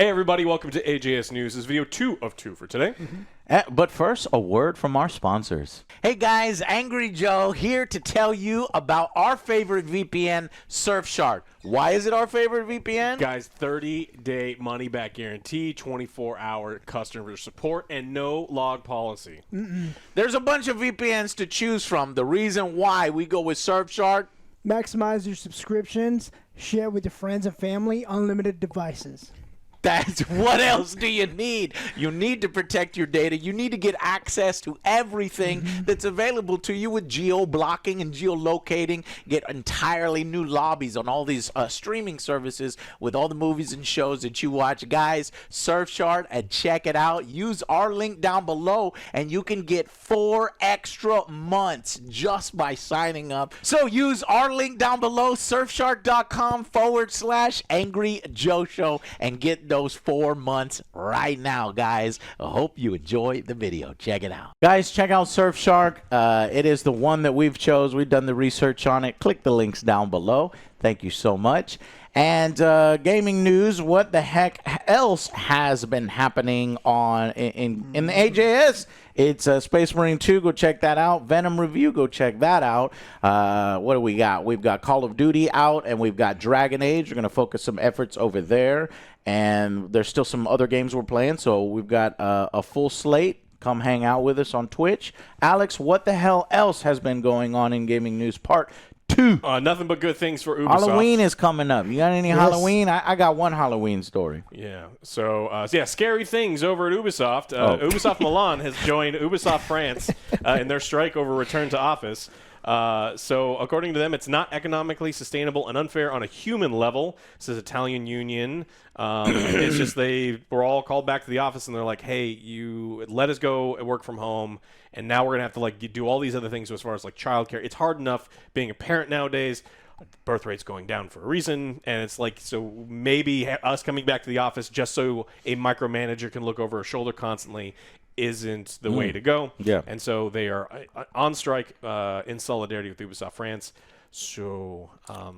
Hey everybody, welcome to AJS News. This is video 2 of 2 for today. But first, a word from our sponsors. Hey guys, Angry Joe here to tell you about our favorite VPN, Surfshark. Why is it our favorite VPN? Guys, 30-day money-back guarantee, 24-hour customer support, and no log policy. There's a bunch of VPNs to choose from. The reason why we go with Surfshark: maximize your subscriptions, share with your friends and family, unlimited devices. That's what else do you need? You need to protect your data. You need to get access to everything that's available to you with geo-blocking and geolocating. Get entirely new lobbies on all these streaming services with all the movies and shows that you watch. Guys, Surfshark, and check it out. Use our link down below and you can get 4 extra months just by signing up. So use our link down below, surfshark.com/Angry Joe Show, and get those 4 months right now, guys. I hope you enjoy the video. Check it out. Guys, check out Surfshark. It is the one that we've chose. We've done the research on it. Click the links down below. Thank you so much. And gaming news, what the heck else has been happening on in the AJS? It's Space Marine 2. Go check that out. Venom Review. Go check that out. What do we got? We've got Call of Duty out, and we've got Dragon Age. We're going to focus some efforts over there. And there's still some other games we're playing, so we've got a full slate. Come hang out with us on Twitch. Alex, what the hell else has been going on in gaming news part 2? Nothing but good things for Ubisoft. Halloween is coming up. You got any Halloween? I got one Halloween story. Yeah. So scary things over at Ubisoft. Ubisoft Milan has joined Ubisoft France in their strike over return to office. So according to them, it's not economically sustainable and unfair on a human level, says Italian union. It's just they were all called back to the office and they're like, hey, you let us go and work from home, and now we're gonna have to like do all these other things as far as like childcare. It's hard enough being a parent nowadays. Birth rate's going down for a reason, and it's like, so maybe us coming back to the office just so a micromanager can look over her shoulder constantly isn't the way to go. Yeah. And so they are on strike in solidarity with Ubisoft France. So I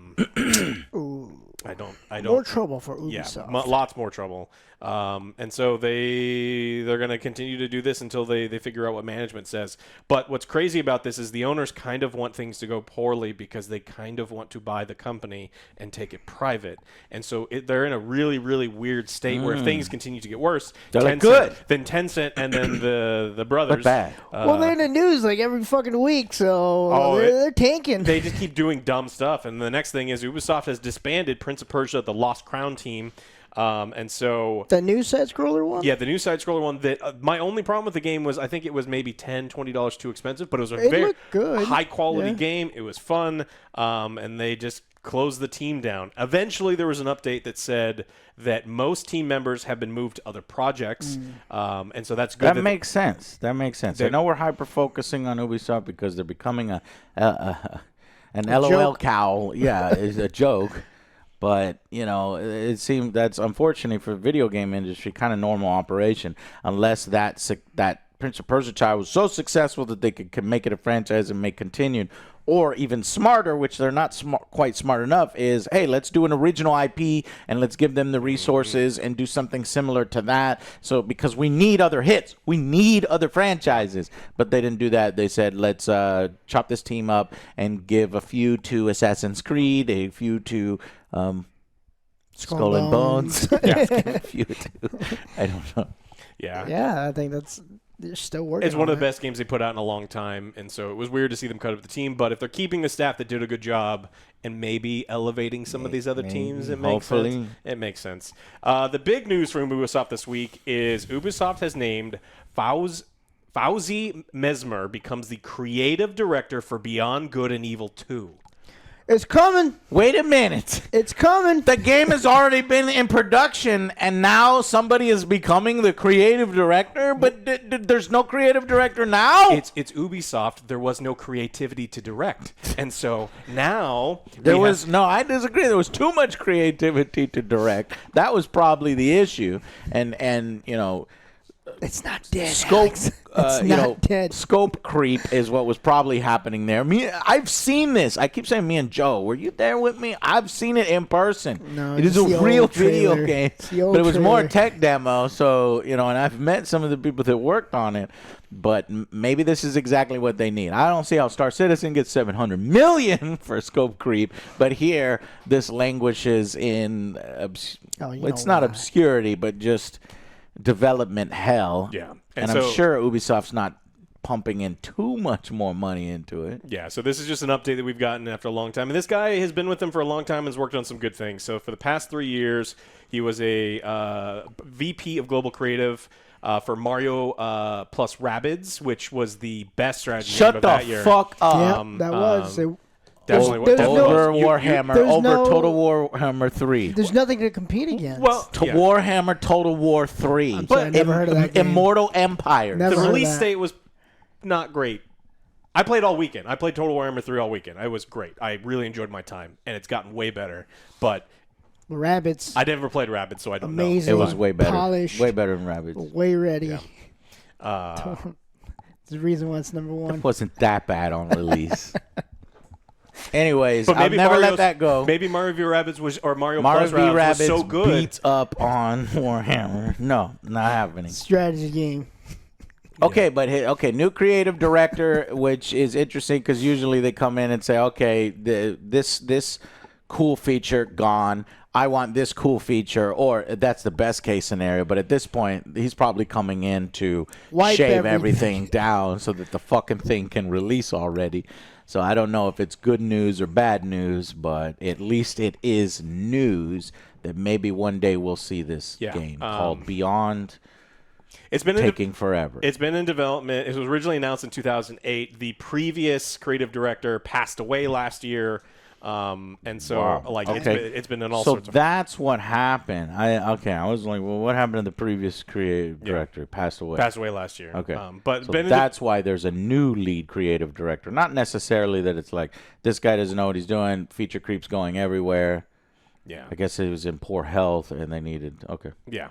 don't More trouble for Ubisoft. Yeah, lots more trouble. And so they're going to continue to do this until they figure out what management says. But what's crazy about this is the owners kind of want things to go poorly because they kind of want to buy the company and take it private. And so they're in a really, really weird state where if things continue to get worse, They're good. Then Tencent and then the brothers. Bad. Well, they're in the news like every fucking week, so they're tanking. They just keep doing dumb stuff. And the next thing is Ubisoft has disbanded Prince of Persia, the Lost Crown team. And so the new side-scroller one? Yeah, the new side-scroller one. That my only problem with the game was I think it was maybe $10, $20 too expensive, but it was a very good. high-quality game. It was fun, and they just closed the team down. Eventually, there was an update that said that most team members have been moved to other projects, and so that's good. That makes sense. That makes sense. I know we're hyper-focusing on Ubisoft because they're becoming an LOL joke. cow. Yeah, is a joke. But, you know, it seems that's unfortunately for the video game industry kind of normal operation, unless that Prince of Persia child was so successful that they could make it a franchise and make continued. Or even smarter, which they're not quite smart enough, is, hey, let's do an original IP and let's give them the resources and do something similar to that. So because we need other hits. We need other franchises. But they didn't do that. They said, let's chop this team up and give a few to Assassin's Creed, a few to Skull and Bones. Yeah, a few to, I don't know. Yeah, I think they're still working. It's one of the best games they put out in a long time, and so it was weird to see them cut up the team. But if they're keeping the staff that did a good job and maybe elevating some of these other teams, it makes sense. It makes sense. The big news from Ubisoft this week is Ubisoft has named Fauzi Mesmer becomes the creative director for Beyond Good and Evil 2. It's coming. Wait a minute. It's coming. The game has already been in production, and now somebody is becoming the creative director, but there's no creative director now? It's Ubisoft. There was no creativity to direct. And so now... No, I disagree. There was too much creativity to direct. That was probably the issue. And you know... It's not dead. Scope, Alex. It's not dead. scope creep is what was probably happening there. I've seen this. I keep saying me and Joe. Were you there with me? I've seen it in person. No, it is a it's the real old video trailer. game, It's the old but it was more a trailer. tech demo. So and I've met some of the people that worked on it. But maybe this is exactly what they need. I don't see how Star Citizen gets $700 million for scope creep, but here this languishes in it's not obscurity, but just development hell. Yeah. And so, I'm sure Ubisoft's not pumping in too much more money into it. Yeah, so this is just an update that we've gotten after a long time. And this guy has been with them for a long time and has worked on some good things. So for the past 3 years, he was a VP of Global Creative for Mario plus Rabbids, which was the best strategy game Shut of the that year. fuck up. Yeah, that was. Definitely, There's definitely no- Over was. Warhammer, there's over no- Total Warhammer 3. There's nothing to compete against. Well, yeah. Warhammer Total War 3. I'm sorry, I never heard of that game. Immortal Empire. Never the heard of release that. date was not great. I played all weekend. I played Total Warhammer 3 all weekend. It was great. I really enjoyed my time, and it's gotten way better. But Rabbits, I never played Rabbids, so I don't amazing. It was way better. Polished, Way better than Rabbids. way ready. know. It's the reason why it's number one. It wasn't that bad on release. Anyways, But I'll maybe never let Mario's- that go. Maybe Mario v. Rabbids was, or Mario, Mario plus v. Rabbids Rabbids was so good. beats up on Warhammer. No, not happening. Strategy game. Okay, but new creative director, which is interesting because usually they come in and say, okay, this cool feature gone. I want this cool feature, or that's the best case scenario. But at this point, he's probably coming in to Wipe shave everything. everything down so that the fucking thing can release already. So I don't know if it's good news or bad news, but at least it is news that maybe one day we'll see this game called Beyond. It's been taking forever. It's been in development. It was originally announced in 2008. The previous creative director passed away last year. And so, Wow. it's been in all so sorts of... that's what happened. I was like, well, what happened to the previous creative director? Passed away. Passed away last year. Okay. But so that's why there's a new lead creative director. Not necessarily that it's like, this guy doesn't know what he's doing, feature creep's going everywhere. Yeah. I guess he was in poor health and they needed, Yeah.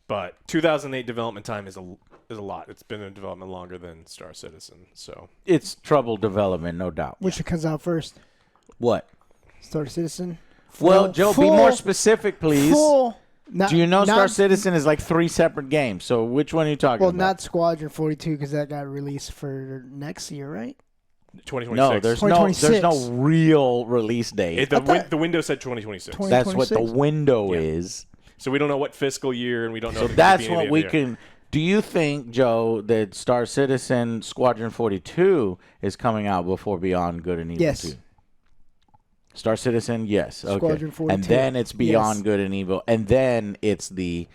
But 2008 development time is a lot. It's been in development longer than Star Citizen. So It's trouble development, no doubt. Which one comes out first? What? Star Citizen? Well, Joe, be more specific, please. Do you know Star Citizen is like 3 separate games? So which one are you talking Well, about? not Squadron 42 because that got released for next year, right? 2026. No, there's no 2026. real release date. The window said 2026. That's what the 2026. window is. So we don't know what fiscal year, and we don't know. So if it's that's the what beginning we of the year. can. Do you think, Joe, that Star Citizen Squadron 42 is coming out before Beyond Good and Evil Yes. 2? Star Citizen, yes. Okay. Squadron 42. And then it's Beyond Yes. Good and Evil, and then it's the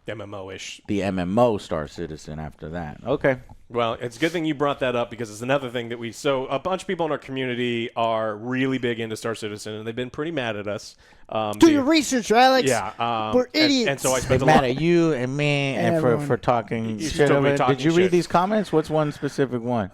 MMO-ish. the MMO Star Citizen after that. Okay. Well, it's a good thing you brought that up because it's another thing that so a bunch of people in our community are really big into Star Citizen, and they've been pretty mad at us. Do your research, Alex. Yeah. We're idiots. And so I They spent a mad lot. at you and me and for Everyone. talking You shit still be over it. talking Did you shit. read these comments? What's one specific one?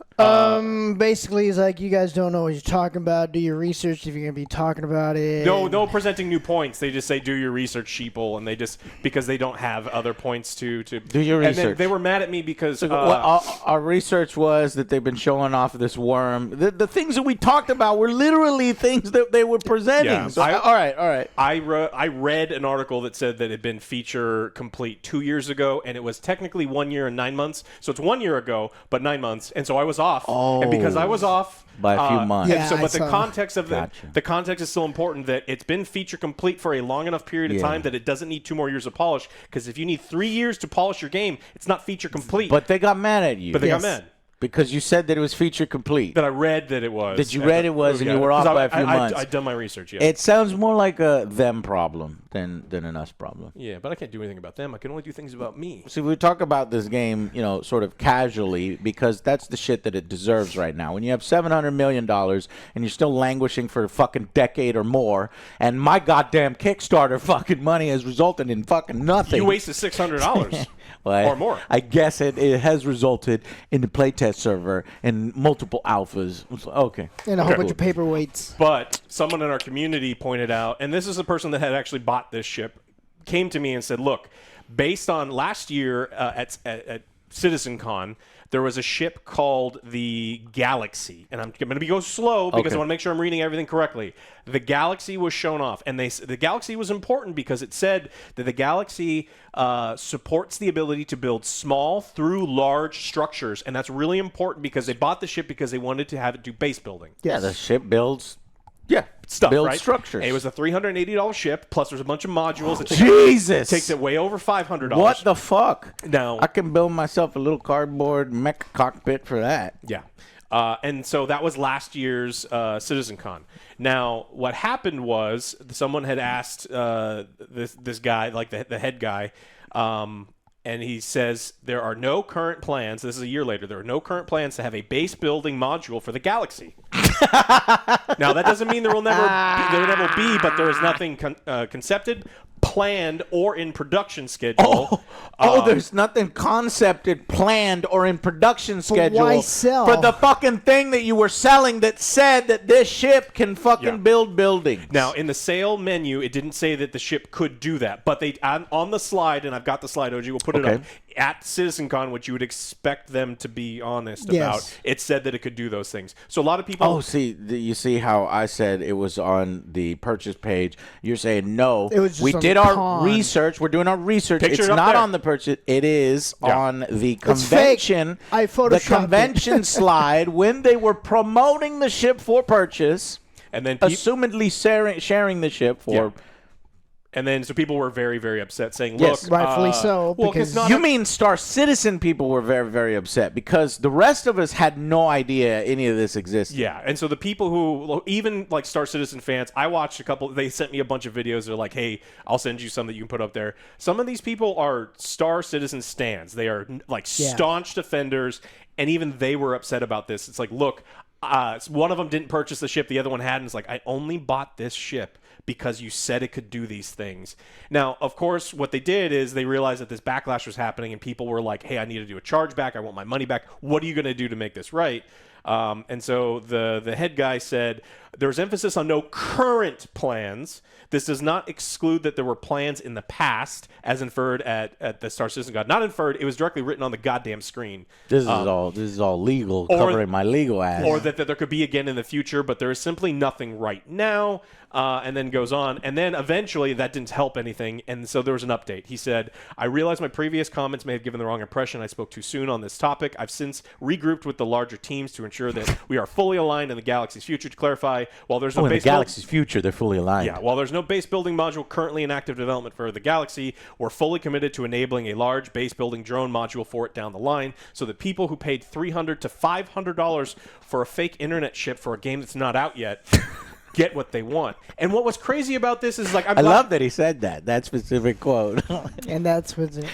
Basically, it's like you guys don't know what you're talking about. Do your research if you're gonna be talking about it. No presenting new points. They just say do your research, sheeple, and they just because they don't have other points to Do your And then research. they were mad at me because Our research was that they've been showing off this worm. The things that we talked about were literally things that they were presenting. Yeah, So, all right. I read an article that said that it had been feature complete 2 years ago, and it was technically 1 year and 9 months. So it's 1 year ago, but 9 months, and so I was off. And because I was off By a few months. and Yeah, so, I but the saw. context of Gotcha. the context is still important. That it's been feature complete for a long enough period of Yeah. time that it doesn't need 2 more years of polish. Because if you need 3 years to polish your game, it's not feature complete. But they got mad at you. But they got Yes. mad. Because you said that it was feature complete. That I read that it was. That you read it was and you were off by a few months. I'd done my research, yeah. It sounds more like a them problem than an us problem. Yeah, but I can't do anything about them. I can only do things about me. See, we talk about this game, sort of casually because that's the shit that it deserves right now. When you have $700 million and you're still languishing for a fucking decade or more, and my goddamn Kickstarter fucking money has resulted in fucking nothing. You wasted $600 Well, or more. I guess it has resulted in the playtest server and multiple alphas. Okay. And a whole bunch of paperweights. But someone in our community pointed out, and this is a person that had actually bought this ship, came to me and said, look, based on last year at CitizenCon, there was a ship called the Galaxy, and I'm going to go slow because I want to make sure I'm reading everything correctly. The Galaxy was shown off, and the Galaxy was important because it said that the Galaxy supports the ability to build small through large structures, and that's really important because they bought the ship because they wanted to have it do base building. Yeah, the ship builds. Stuff, build right? structures. And it was a $380 ship, plus there's a bunch of modules. That Jesus! Takes it way over $500. What the fuck? Now, I can build myself a little cardboard mech cockpit for that. Yeah. And so that was last year's CitizenCon. Now, what happened was someone had asked this guy, like the head guy, and he says there are no current plans. This is a year later. There are no current plans to have a base building module for the Galaxy. Now, that doesn't mean there will never be, but there is nothing concepted, planned, or in production schedule. There's nothing concepted, planned, or in production schedule why sell? for the fucking thing that you were selling that said that this ship can fucking build buildings. Now, in the sale menu, it didn't say that the ship could do that, but they on the slide, and I've got the slide, OG, we'll put it up, at CitizenCon, which you would expect them to be honest about, it said that it could do those things. So a lot of people... Oh, see, you see how I said it was on the purchase page. You're saying no. It was just we on did the our con. research. We're doing our research. Picture It's it up not there. on the purchase. It is on the It's fake. convention. I photoshopped the it. convention slide when they were promoting the ship for purchase, and then assumedly sharing the ship for... And then so people were very, very upset, saying, Yes. look... Rightfully so, Well, because it's not You mean Star Citizen people were very, very upset because the rest of us had no idea any of this existed. Yeah, and so the people who, even like Star Citizen fans, I watched a couple, they sent me a bunch of videos. They're like, hey, I'll send you some that you can put up there. Some of these people are Star Citizen stans. They are like staunch defenders, and even they were upset about this. It's like, look, one of them didn't purchase the ship, the other one had, and it's like, I only bought this ship because you said it could do these things. Now, of course, what they did is they realized that this backlash was happening, and people were like, hey, I need to do a chargeback. I want my money back. What are you going to do to make this right? And so the head guy said, there's emphasis on no current plans. This does not exclude that there were plans in the past, as inferred at the Star Citizen God. Not inferred, it was directly written on the goddamn screen. This is all legal, covering my legal ass. Or that there could be again in the future, but there is simply nothing right now. And then goes on. And then eventually that didn't help anything. And so there was an update. He said, I realize my previous comments may have given the wrong impression. I spoke too soon on this topic. I've since regrouped with the larger teams to ensure that we are fully aligned in the Galaxy's future. To clarify, while there's no in the base Galaxy's future, they're fully aligned. Yeah, while there's no base building module currently in active development for the Galaxy, we're fully committed to enabling a large base building drone module for it down the line, so that people who paid $300 to $500 for a fake internet ship for a game that's not out yet get what they want. And what was crazy about this is like I love that he said that specific quote. And that's what's it.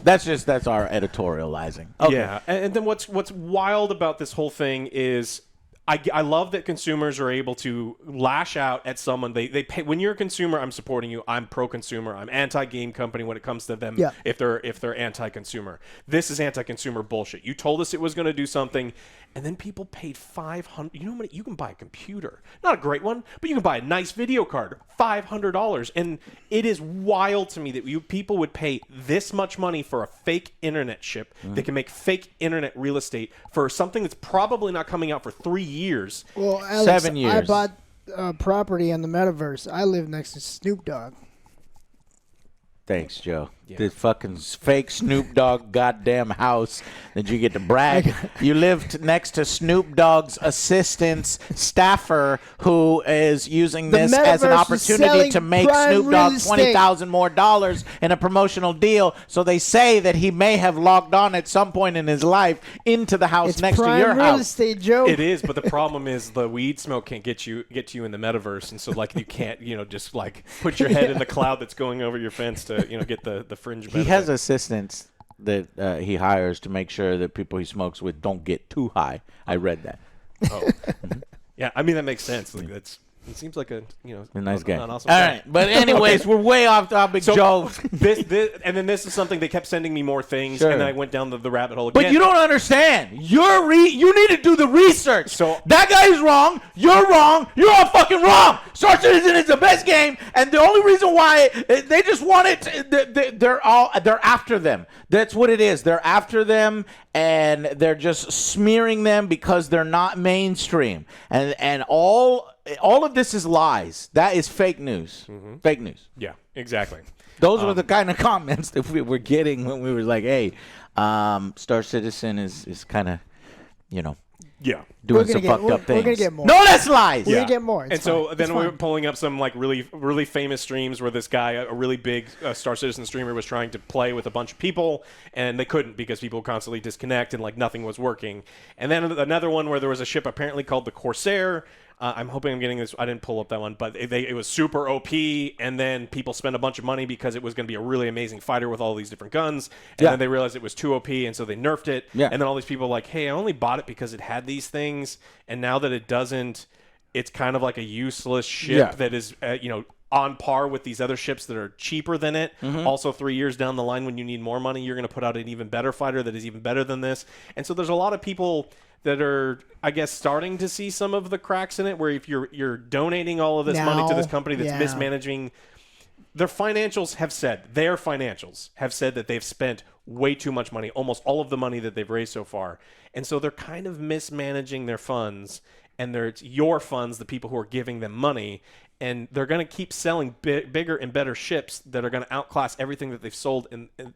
That's our editorializing. Okay. Yeah, and then what's wild about this whole thing is I love that consumers are able to lash out at someone. They pay. When you're a consumer, I'm supporting you. I'm pro-consumer. I'm anti-game company when it comes to them. Yeah. If they're anti-consumer, this is anti-consumer bullshit. You told us it was going to do something, and then people paid $500. You know how many? You can buy a computer, not a great one, but you can buy a nice video card, $500, and it is wild to me that people would pay this much money for a fake internet chip. They can make fake internet real estate for something that's probably not coming out for 3 years. Well, Alex, 7 years. I bought property in the metaverse. I live next to Snoop Dogg. Thanks, Joe. The fucking fake Snoop Dogg goddamn house that you get to brag. You lived next to Snoop Dogg's assistant's staffer who is using this as an metaverse is opportunity selling to make prime Snoop real Dogg estate. $20,000 more in a promotional deal. So they say that he may have logged on at some point in his life into the house It's next to prime your real house. estate, Joe. It is, but the problem is the weed smoke can't get you in the metaverse, and so like you can't just like put your head in the cloud that's going over your fence to get the fringe benefit. He has assistants that he hires to make sure that people he smokes with don't get too high. I read that. Oh. Yeah, I mean that makes sense. Like He seems like a nice guy. An awesome All guy. right, but anyways, we're way off topic, Joe. This and then this is something they kept sending me more things, Sure. and then I went down the rabbit hole again. But you don't understand. You need to do the research. So that guy is wrong. You're wrong. You're all fucking wrong. Star Citizen is the best game, and the only reason why they just want it, they're after them. That's what it is. They're after them, and they're just smearing them because they're not mainstream, and all of this is lies. That is fake news. Mm-hmm. Fake news. Yeah, exactly. Those were the kind of comments that we were getting when we were like, hey, Star Citizen is kind of, doing some fucked up things. We're going to get more. No, that's lies. We're going to get more. And so then we were pulling up some like really, really famous streams where this guy, a really big Star Citizen streamer, was trying to play with a bunch of people, and they couldn't because people constantly disconnect and like nothing was working. And then another one where there was a ship apparently called the Corsair. I'm hoping I'm getting this. I didn't pull up that one, but it was super OP, and then people spent a bunch of money because it was going to be a really amazing fighter with all these different guns, and then they realized it was too OP, and so they nerfed it. Yeah. And then all these people were like, hey, I only bought it because it had these things, and now that it doesn't, it's kind of like a useless ship that is, on par with these other ships that are cheaper than it. Mm-hmm. Also, 3 years down the line when you need more money, you're going to put out an even better fighter that is even better than this. And so there's a lot of people that are, I guess, starting to see some of the cracks in it, where if you're donating all of this money to this company that's mismanaging, their financials have said that they've spent way too much money, almost all of the money that they've raised so far. And so they're kind of mismanaging their funds, and it's your funds, the people who are giving them money, and they're going to keep selling bigger and better ships that are going to outclass everything that they've sold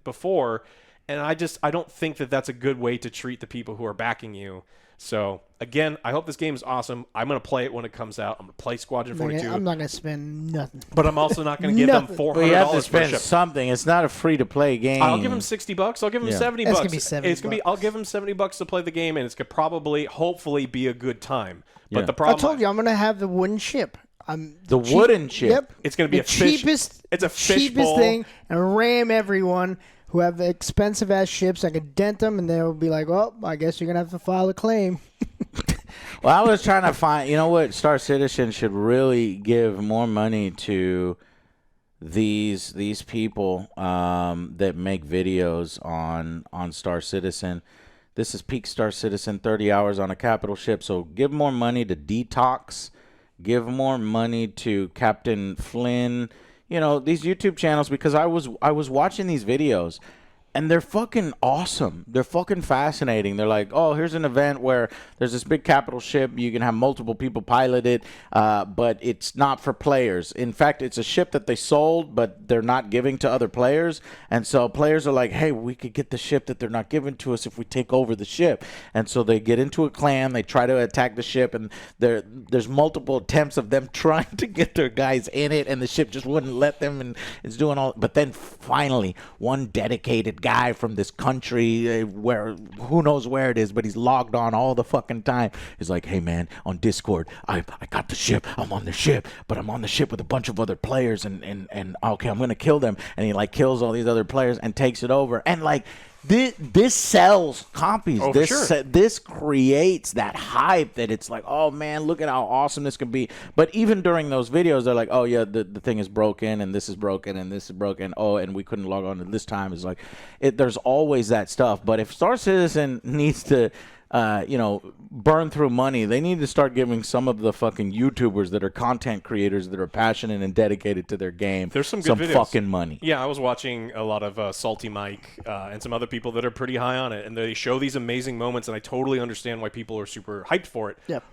before. And I don't think that that's a good way to treat the people who are backing you. So, again, I hope this game is awesome. I'm going to play it when it comes out. I'm going to play Squadron 42. I'm not going to spend nothing. But I'm also not going to give them $400 Well, you have to per spend ship. something. It's not a free-to-play game. I'll give him $60. I'll give him $70. It's going to be $70. It's going to be. I'll give him $70 to play the game, and it's going to probably, hopefully, be a good time. But the problem, I told you, I'm going to have the wooden ship. Wooden ship. Yep. It's going to be the cheapest. It's a cheapest thing, and ram everyone who have expensive ass ships. I could dent them, and they'll be like, "Well, I guess you're gonna have to file a claim." Well, I was trying to find. You know what? Star Citizen should really give more money to these people that make videos on Star Citizen. This is peak Star Citizen, 30 hours on a capital ship. So give more money to Detox. Give more money to Captain Flynn. These YouTube channels, because I was watching these videos, and they're fucking awesome. They're fucking fascinating. They're like, oh, here's an event where there's this big capital ship. You can have multiple people pilot it, but it's not for players. In fact, it's a ship that they sold, but they're not giving to other players. And so players are like, hey, we could get the ship that they're not giving to us if we take over the ship. And so they get into a clan. They try to attack the ship, and there's multiple attempts of them trying to get their guys in it, and the ship just wouldn't let them, and it's doing all. But then finally, one dedicated guy from this country, where who knows where it is, but he's logged on all the fucking time. He's like, hey man, on Discord, I got the ship. I'm on the ship, but I'm on the ship with a bunch of other players, and okay, I'm gonna kill them. And he like kills all these other players and takes it over. And like this sells copies. This creates that hype that it's like, oh man, look at how awesome this could be. But even during those videos, they're like, oh yeah, the thing is broken, and this is broken, and this is broken. Oh, and we couldn't log on at this time. It's like, there's always that stuff. But if Star Citizen needs to burn through money, they need to start giving some of the fucking YouTubers that are content creators that are passionate and dedicated to their game There's some good videos. Fucking money. Yeah, I was watching a lot of Salty Mike and some other people that are pretty high on it, and they show these amazing moments, and I totally understand why people are super hyped for it. Yep.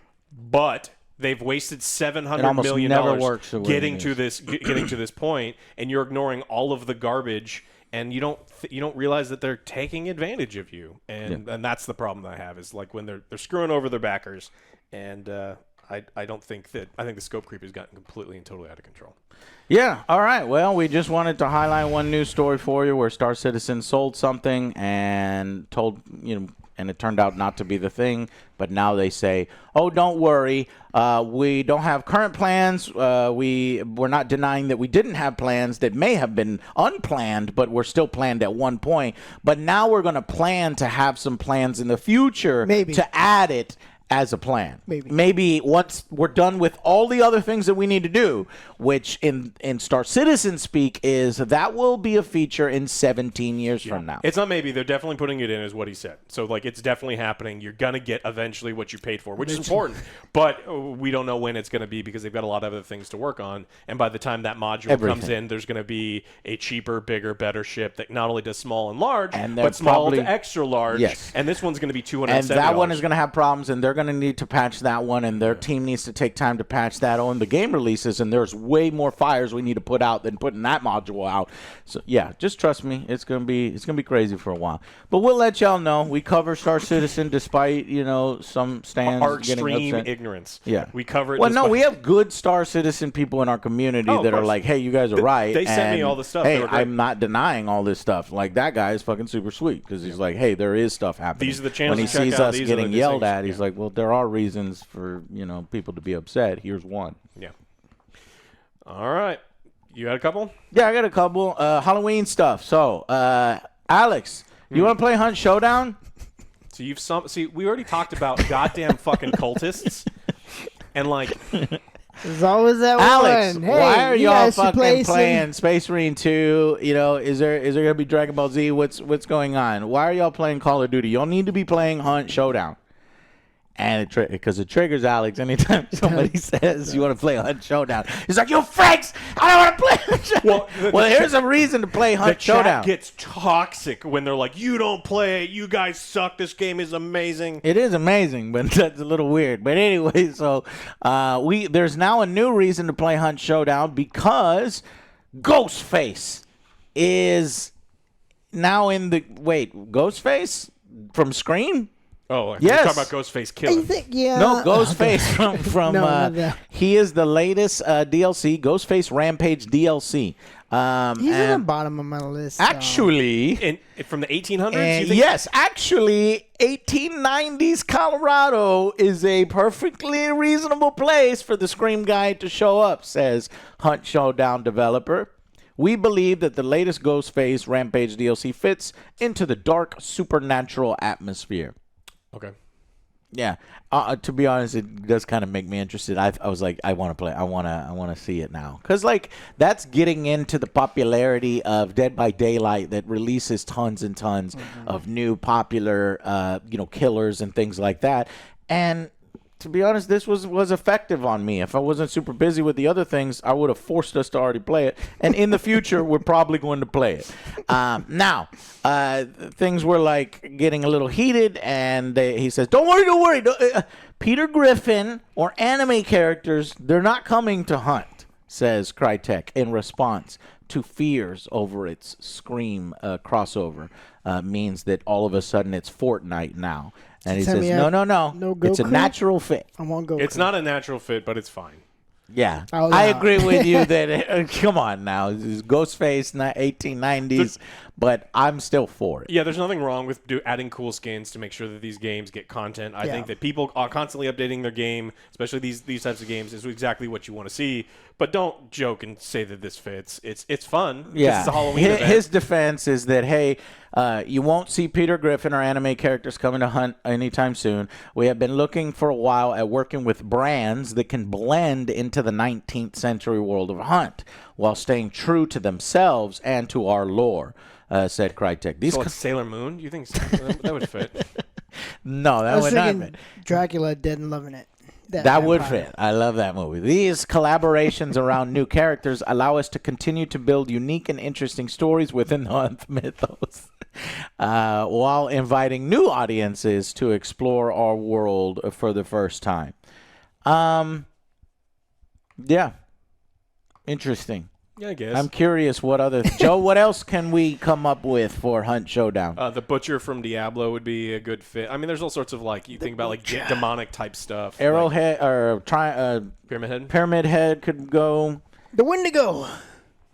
But they've wasted $700 million getting to this point, and you're ignoring all of the garbage. And you don't realize that they're taking advantage of you, and that's the problem that I have, is like when they're screwing over their backers, and I think the scope creep has gotten completely and totally out of control. Yeah. All right. Well, we just wanted to highlight one news story for you where Star Citizen sold something and told and it turned out not to be the thing. But now they say, oh, don't worry. We don't have current plans. We're not denying that we didn't have plans that may have been unplanned, but were still planned at one point. But now we're going to plan to have some plans in the future Maybe. to add it as a plan. Maybe once we're done with all the other things that we need to do, which in Star Citizen speak is that will be a feature in 17 years from now. It's not maybe. They're definitely putting it in, is what he said. So, like, it's definitely happening. You're going to get eventually what you paid for, which is important. But we don't know when it's going to be because they've got a lot of other things to work on. And by the time that module comes in, there's going to be a cheaper, bigger, better ship that not only does small and large, but small to extra large. Yes. And this one's going to be $270. And that one is going to have problems, and they're going to need to patch that one, and their team needs to take time to patch that on the game releases, and there's way more fires we need to put out than putting that module out. So yeah, just trust me, it's gonna be crazy for a while. But we'll let y'all know. We cover Star Citizen despite some stands our getting extreme upset. ignorance. Yeah, we cover it. Well, no, we have good Star Citizen people in our community that are like, hey, you guys are right. They sent me all the stuff. Hey, I'm not denying all this stuff. Like that guy is fucking super sweet because he's like, hey, there is stuff happening. These are the channels when he to check sees out. us These getting are the yelled things. at. He's like, well, there are reasons for people to be upset. Here's one. Yeah. All right. You got a couple? Yeah, I got a couple. Halloween stuff. So, Alex, you want to play Hunt Showdown? So we already talked about goddamn fucking cultists, and like, there's always that Alex, one. Hey, why are you y'all guys should fucking play playing Space Marine 2? Is there gonna be Dragon Ball Z? What's going on? Why are y'all playing Call of Duty? Y'all need to be playing Hunt Showdown. And because it triggers Alex anytime somebody says you want to play Hunt Showdown. He's like, you freaks! I don't want to play Hunt Showdown. Well, here's a reason to play Hunt Showdown. Chat gets toxic when they're like, you don't play it. You guys suck. This game is amazing. It is amazing, but that's a little weird. But anyway, so there's now a new reason to play Hunt Showdown because Ghostface is now in the... Wait, Ghostface from Scream? Oh, yes. You're talking about Ghostface Killer. No, Ghostface from No, he is the latest DLC, Ghostface Rampage DLC. He's in the bottom of my list. Actually, from the 1800s? Yes, actually, 1890s Colorado is a perfectly reasonable place for the Scream guy to show up, says Hunt Showdown developer. We believe that the latest Ghostface Rampage DLC fits into the dark supernatural atmosphere. Okay. Yeah. To be honest, it does kind of make me interested. I was like, I want to play. I want to see it now. Because, like, that's getting into the popularity of Dead by Daylight that releases tons and tons of new popular, killers and things like that. And to be honest, this was effective on me. If I wasn't super busy with the other things, I would have forced us to already play it. And in the future, we're probably going to play it. Now, things were like getting a little heated, and he says, "Don't worry. Peter Griffin or anime characters, they're not coming to Hunt," says Crytek in response to fears over its Scream crossover. Means that all of a sudden it's Fortnite now. And he says, no. It's a natural fit. I want Goku. It's not a natural fit, but it's fine. Yeah. I agree with you that, come on now, this is Ghostface, 1890s, but I'm still for it. Yeah, there's nothing wrong with adding cool skins to make sure that these games get content. I think that people are constantly updating their game, especially these types of games, is exactly what you want to see. But don't joke and say that this fits. It's fun. Yeah. It's a Halloween event. His defense is that, hey, you won't see Peter Griffin or anime characters coming to Hunt anytime soon. We have been looking for a while at working with brands that can blend into the 19th century world of Hunt while staying true to themselves and to our lore, said Crytek. So it's Sailor Moon? You think that would fit? No, that would not fit. Dracula Dead and Loving It. That would fit. I love that movie. These collaborations around new characters allow us to continue to build unique and interesting stories within the Hunt mythos, while inviting new audiences to explore our world for the first time. Yeah. Interesting. Yeah, I guess. I'm curious what other... Joe, what else can we come up with for Hunt Showdown? The Butcher from Diablo would be a good fit. I mean, there's all sorts of, like, you think about, like, demonic type stuff. Arrowhead, or Pyramid Head? Pyramid Head could go. The Wendigo.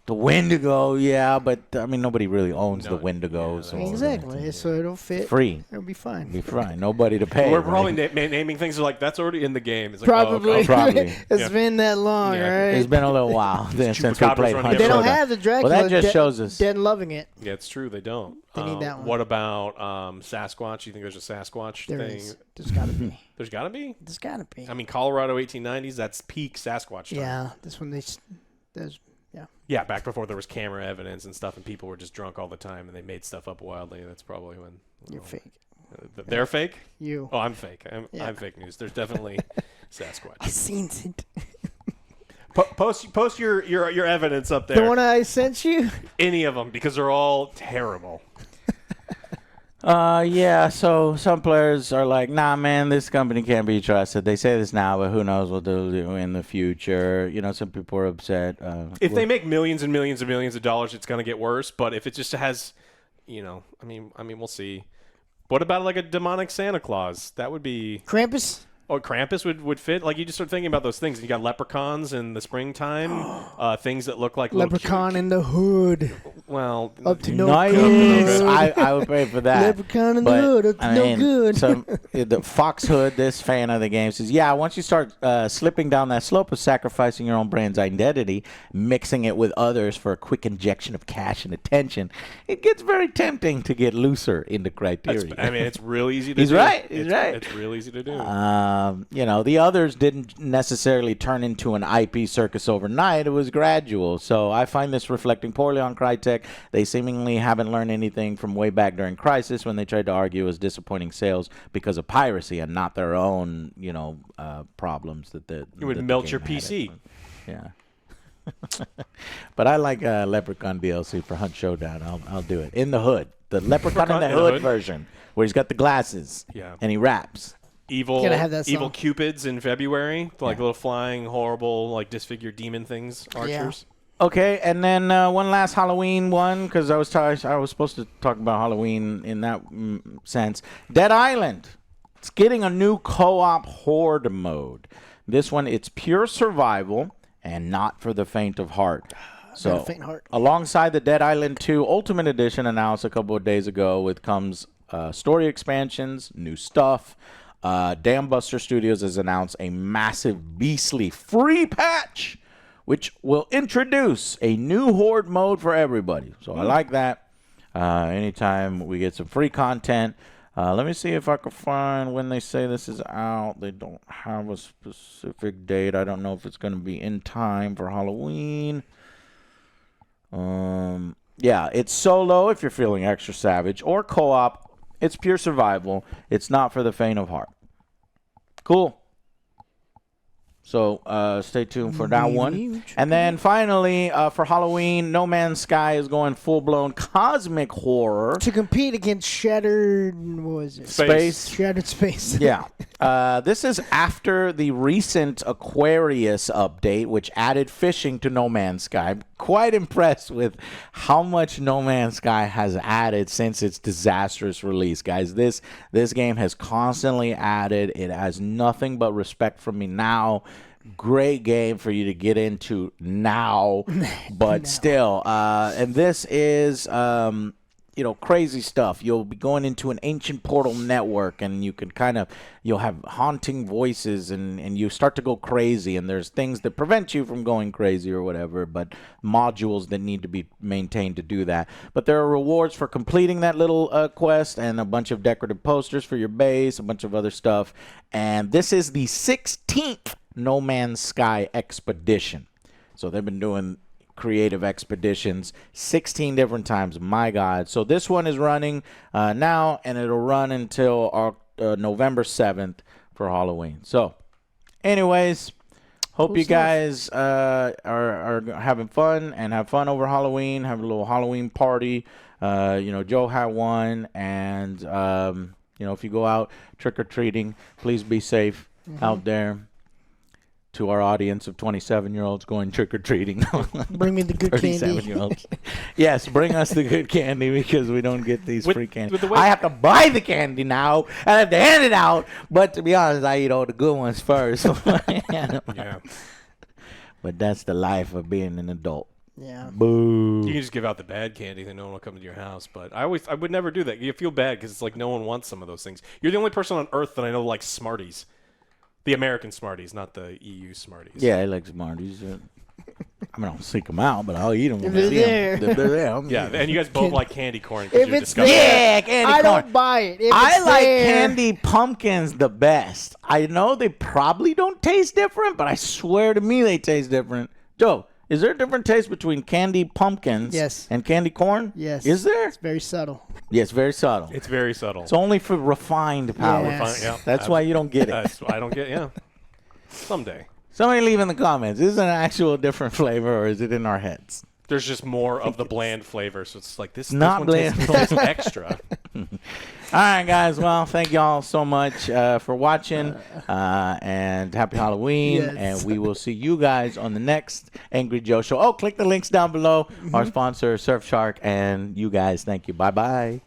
The Wendigo, yeah, but I mean nobody really owns the Wendigo, so exactly. So it'll fit. Free. It'll be fine. Be fine. Nobody to pay. We're probably naming things like that's already in the game. It's like, Probably. Probably. It's been that long, Yeah. right? It's been a little while since we Chupacabras played running Hunt They don't Showdown. have the Dracula. Well, that just shows us. Dead loving it. Yeah, it's true. They don't. They need that one. What about Sasquatch? You think there's a Sasquatch There thing? is. There's got to be. There's got to be. There's got to be. I mean, Colorado 1890s. That's peak Sasquatch time. Yeah, this one there's Yeah, back before there was camera evidence and stuff, and people were just drunk all the time, and they made stuff up wildly. That's probably when you're fake. They're fake. You. Oh, I'm fake. I'm Yeah. fake news. There's definitely Sasquatch. I seen it. Post your evidence up there. The one I sent you. Any of them, because they're all terrible. Yeah, so some players are like, nah, man, this company can't be trusted. They say this now, but who knows what they'll do in the future. You know, some people are upset. If they make millions and millions and millions of dollars, it's going to get worse. But if it just has, I mean, we'll see. What about like a demonic Santa Claus? That would be Krampus. Oh, Krampus would fit. Like you just start thinking about those things. You got leprechauns in the springtime, things that look like Leprechaun in the hood. Well, Up to no nice. good. I would pay for that. Leprechaun in the But, hood. Up to I no mean, good. the Fox Hood, this fan of the game, says, yeah, once you start slipping down that slope of sacrificing your own brand's identity, mixing it with others for a quick injection of cash and attention, it gets very tempting to get looser in the criteria. I mean, it's real easy to He's do. right. He's right. It's real easy to do. The others didn't necessarily turn into an IP circus overnight. It was gradual. So I find this reflecting poorly on Crytek. They seemingly haven't learned anything from way back during Crisis when they tried to argue it was disappointing sales because of piracy and not their own, problems that the You would that the melt your game had. PC. Yeah. But I like Leprechaun DLC for Hunt Showdown. I'll do it. In the hood. The Leprechaun in the hood version where he's got the glasses and he raps. Evil song. cupids in February, like little flying, horrible, like disfigured demon things, archers. Okay, and then one last Halloween one because I was supposed to talk about Halloween in that sense. Dead Island. It's getting a new co-op horde mode. This one, it's pure survival and not for the faint of heart. So, faint heart. Alongside the Dead Island 2 Ultimate Edition announced a couple of days ago, comes story expansions, new stuff. Dam Buster Studios has announced a massive beastly free patch, which will introduce a new horde mode for everybody. So I like that. Anytime we get some free content. Let me see if I can find when they say this is out. They don't have a specific date. I don't know if it's going to be in time for Halloween. Yeah, it's solo if you're feeling extra savage, or co-op. It's pure survival. It's not for the faint of heart. Cool. So stay tuned for that one. And then finally, for Halloween, No Man's Sky is going full-blown cosmic horror. To compete against Shattered, what was it? Space. Shattered Space. Yeah. This is after the recent Aquarius update, which added fishing to No Man's Sky. I'm quite impressed with how much No Man's Sky has added since its disastrous release, guys. This game has constantly added. It has nothing but respect from me now. Great game for you to get into now, but still. And this is... crazy stuff. You'll be going into an ancient portal network, and you'll have haunting voices, and you start to go crazy, and there's things that prevent you from going crazy or whatever, but modules that need to be maintained to do that. But there are rewards for completing that little quest, and a bunch of decorative posters for your base, a bunch of other stuff. And this is the 16th No Man's Sky expedition. So they've been doing creative expeditions 16 different times. My God. So this one is running now, and it'll run until November 7th for Halloween. So anyways, hope you guys are having fun and have fun over Halloween. Have a little Halloween party. Joe had one, and if you go out trick-or-treating, please be safe out there. To our audience of 27-year-olds going trick-or-treating. Bring me the good candy. 37-year-olds. Yes, bring us the good candy because we don't get these free candy. I have to buy the candy now, and I have to hand it out. But to be honest, I eat all the good ones first. Yeah. But that's the life of being an adult. Yeah. Boo. You can just give out the bad candy, then no one will come to your house. But I would never do that. You feel bad because it's like no one wants some of those things. You're the only person on Earth that I know likes Smarties, the American Smarties, not the EU Smarties. Yeah, I like Smarties. I mean, I'll seek them out, but I'll eat them when If I see they're them. If they're there. I'm Yeah, and you guys both like candy corn. 'Cause If you're it's disgusting. there, Yeah, candy I corn. don't buy it. If I it's like there, candy pumpkins the best. I know they probably don't taste different, but I swear to me they taste different. Joe, is there a different taste between candy pumpkins Yes. and candy corn? Yes. Is there? It's very subtle. Yeah, it's very subtle. It's very subtle. It's only for refined palate. Yes. Yeah, That's why you don't get it. That's why I don't get. Yeah, someday. Somebody leave in the comments. Is it an actual different flavor or is it in our heads? There's just more of the bland flavor, so it's like this. Not this one bland. tastes extra. All right, guys. Well, thank y'all so much for watching, and happy Halloween. Yes. And we will see you guys on the next Angry Joe Show. Oh, click the links down below. Our sponsor, Surfshark, and you guys. Thank you. Bye-bye.